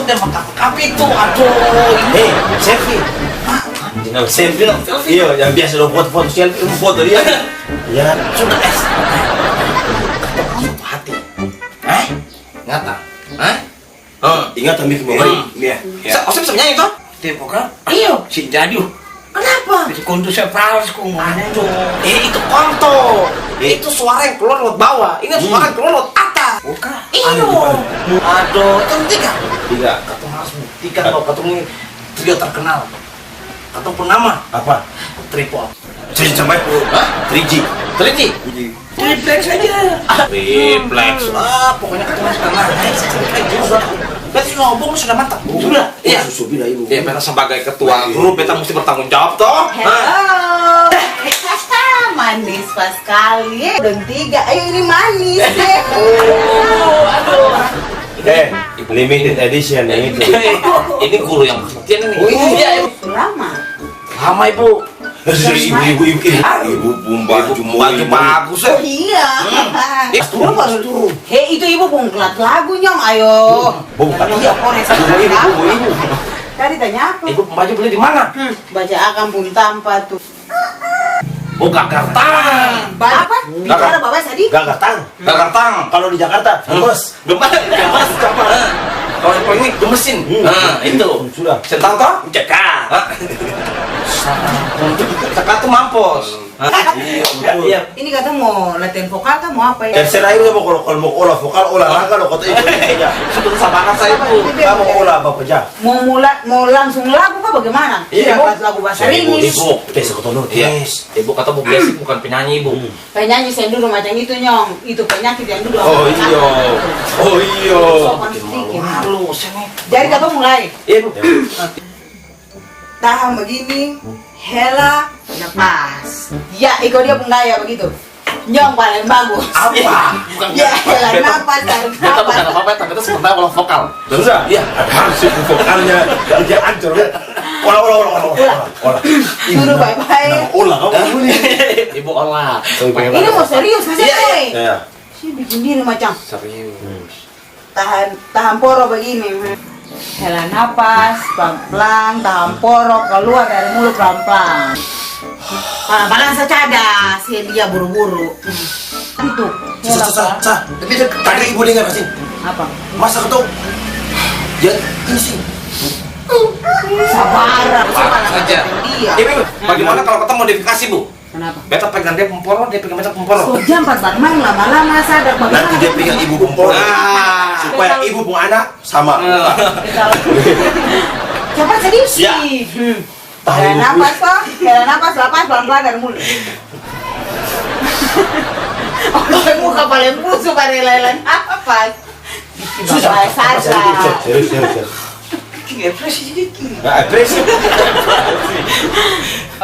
dia makan itu. Aduh. Selfie. Selfie dong. Iya, yang biasa lo foto selfie, foto dia. Ya, Sudah hati. Ngata. ingat kami kembali. Iya. Saya bisa menyanyi toh? Tempo kan? Iya. Si Jadiu. Kenapa? Itu konto saya fals kok Aduh, itu konto. Itu suara yang keluar lewat bawah. Ini suara yang keluar lewat atas. Bukan. Iyo. Aduh, itu tiga. Tiga. Kata harus buktikan bahwa kata ini trio terkenal. Kata pun nama Apa? Tripod. Saya sampai 3G. Teliti. Triplex saja. Triplex. Pokoknya kata mas kenal. Juga. Berarti ngomong sudah mantap. Sudah. Iya. Susu bila ibu. Ya, beta sebagai ketua grup, beta mesti bertanggung jawab toh. Halo. Manis pas sekali. Udah 3. Ayo ini manis deh. Aduh. Limited edition yang itu. Ini guru yang pengertian ini. Oh, iya. Lama. Lama ibu. Ibu baju Baju bagus ya. Iya. Turun baru turun. Hei, itu ibu bongklat lagu nyong. Ayo. Bongklat. Iya, kores. Ibu. Tadi tanya apa? Ibu baju beli di mana? Baca akan pun tanpa tuh. Oh, Gagartang. Apa? Bicara bapak tadi? Gagartang. Gagartang. Kalau di Jakarta, gemes. Gemes apa? Kalau yang ini gemesin. Nah, itu. Sudah. Sentang toh? Cekak. Cekak tuh mampus. Iya. Ini kata mau latihan vokal kan mau apa ya? Terserah ibu mau kalau mau olah vokal olahraga lo kata ibu saja. Sudah sabana saya bu. Kamu olah apa aja? Mau langsung lagu kah bagaimana? Iya, Pas lagu bahasa Ibu, Inggris. Tes kotono Iya. tes. Ibu kata bu basic bukan penyanyi ibu. Penyanyi sendiri macam itu nyong. Itu penyakit yang dulu. Oh iya. Oh iya. Sopan sedikit. Malu, sini. Jadi kata mulai. Iya bu. Tahan begini, hela, lepas. Ya, ikut dia penggaya begitu. Nyong paling bagus. Apa? Ya, hela, napas, tarik Beta bukan napas. apa-apa, tapi itu sebentar kalau vokal. Sudah. Iya. Harus ibu vokalnya dia ancur. Olah. Suruh bye-bye. Olah kamu ini. Ibu olah. Ini mau serius kasih Iya, boy. Ya. Si bikin diri macam Serius. tahan poro begini. Hela napas, pelan-pelan, tahan poro, keluar dari mulut pelan-pelan. Pelan-pelan saja, si dia buru-buru. Itu. hela pelan. Tapi tadi ibu dengar sih. Apa? Masa ketemu? Ya ini sih. Sabar saja. Dia. Ibu, bagaimana kalau kita modifikasi bu? Kenapa? Beta pegang dia pemporo, dia pegang beta pemporo. So jam 4 main lama-lama sadar bagaimana? Nanti dia pegang ibu kumpul. Supaya ibu pun anak sama. Coba serius Ya. sih. Tahan Hela ibu. napas toh, hela napas, lepas pelan-pelan dari mulut. Oh, muka paling busuk pada hela napas. Susah saja. Serius. Ekspresi sedikit. Ekspresi.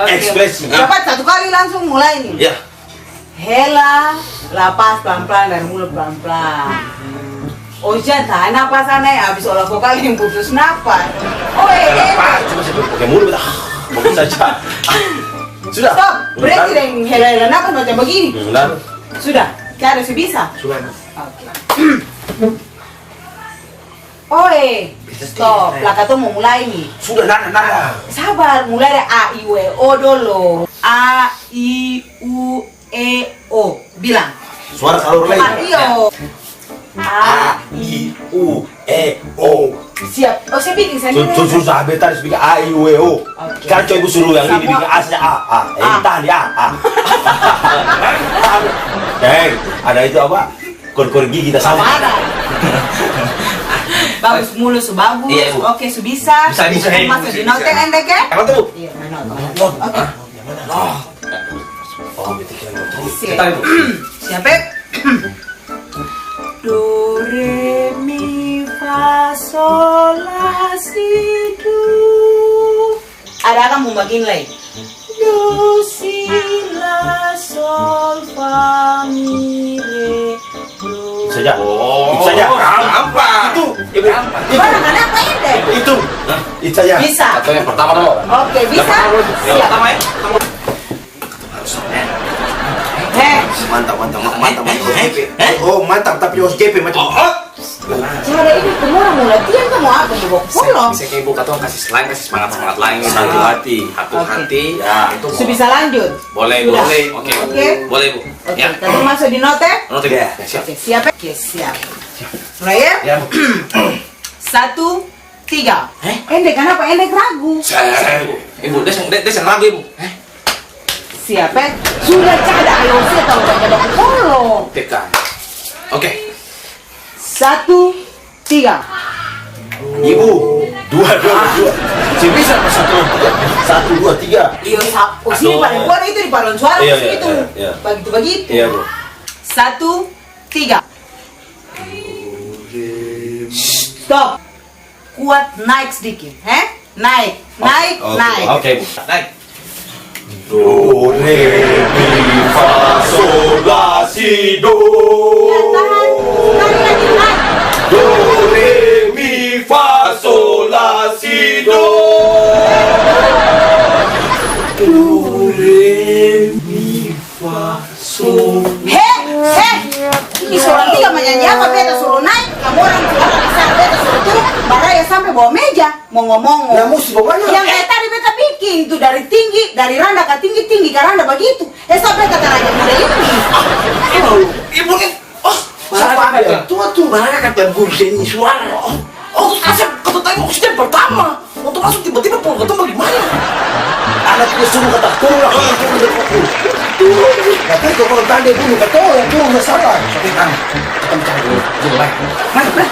Ekspresi. Cepat satu kali langsung mulai nih. Ya. Hela, lepas pelan-pelan dari mulut pelan-pelan. Oh jangan napas aneh, habis olah vokal yang putus napas. Oh Kenapa? Cuma saya pakai mulut. Mungkin saja. Sudah. Stop, berhenti deh hela napas macam begini. Lalu. Sudah, cara sih bisa. Sudah. Oke. Oi, stop. Lah kata mau mulai nih. Sudah nada. Sabar, mulai dari A I W O dulu. A I U E O. Bilang. Suara kalor lain. Iyo. A I U E O. Siap. Oh, saya bikin sendiri. Susah beta harus bikin A I U E O. Oke. Kan coba ibu suruh yang ini bikin A saja A. Tahan di A. Ada itu apa? Kor gigi kita sama. Ada. Bagus mulu su bagus. Iya, Bu. Oke, su bisa. Bisa. Masuk di note endek ya? Apa tuh? Iya, note. Oke. Oh, betul kan. Kita ibu. Siap, Beb? Do re mi fa sol la si do. Ada kan mau bagiin lagi? Do si la sol fa mi re do. Saja. Oh, Itu saja. gampang. Itu. Ibu. Gimana kan apa ini? Itu. Itu saja. Bisa. Atau yang pertama dulu. Oke, bisa. Yang Siap. pertama ya. Heh, Mantap. Oh, mantap, tapi harus GP macam. Cara ini kemurah mau latihan kan mau apa mau polo? Bisa kayak ibu kata kasih selain, kasih semangat lain. Satu hati. Satu Oke. hati. Ya. Itu Sudah bisa lanjut? boleh. Sudah. Oke. Oke. Boleh bu. Oke, Ya. kita masuk di note. Note Ya. ya. Siap. Oke, siap ya? Oke, siap. Mulai ya? Ya bu. 1, 3. Endek kenapa? Endek ragu. Ibu, dia ragu ibu. Siap ya? Sudah cada IOC atau udah baku polo. Tekan. Oke. 1, 3. Ibu. Dua. Si bisa pas satu. 1, 2, 3. Iya, oh sini paling kuat itu di balon suara Iya, itu. iya. Begitu. Iya, Bu. 1, 3. Stop. Kuat naik sedikit, Naik. Oke, Bu. Naik. Do, re, mi, fa, sol, la, si, do. Ya, tahan. Sekali lagi naik. Do, re, mi, fa, sol, la, si, do. Do, re, mi, fa, sol. Ini seorang tiga menyanyi apa? Beta suruh naik, kamu orang suara besar, beta suruh turun, baraya sampai bawah meja, ngomong-ngomong. Nah, mesti bagaimana? Yang kayak tadi beta bikin itu dari tinggi, dari rendah ke tinggi ke rendah begitu. Sampai kata raja muda ini. Ibu nih. Siapa ada? Tuh, mana kata Bursen suara? Oh, asal kata tadi oksigen pertama. Untuk masuk tiba-tiba pun ketemu gimana? Anak dia suruh kata turun lah, turun dari pukul. Turun. Tapi kalau tadi dulu kata turun masalah. Oke, kan. Kita bicara dulu. Dulu, baik. Naik.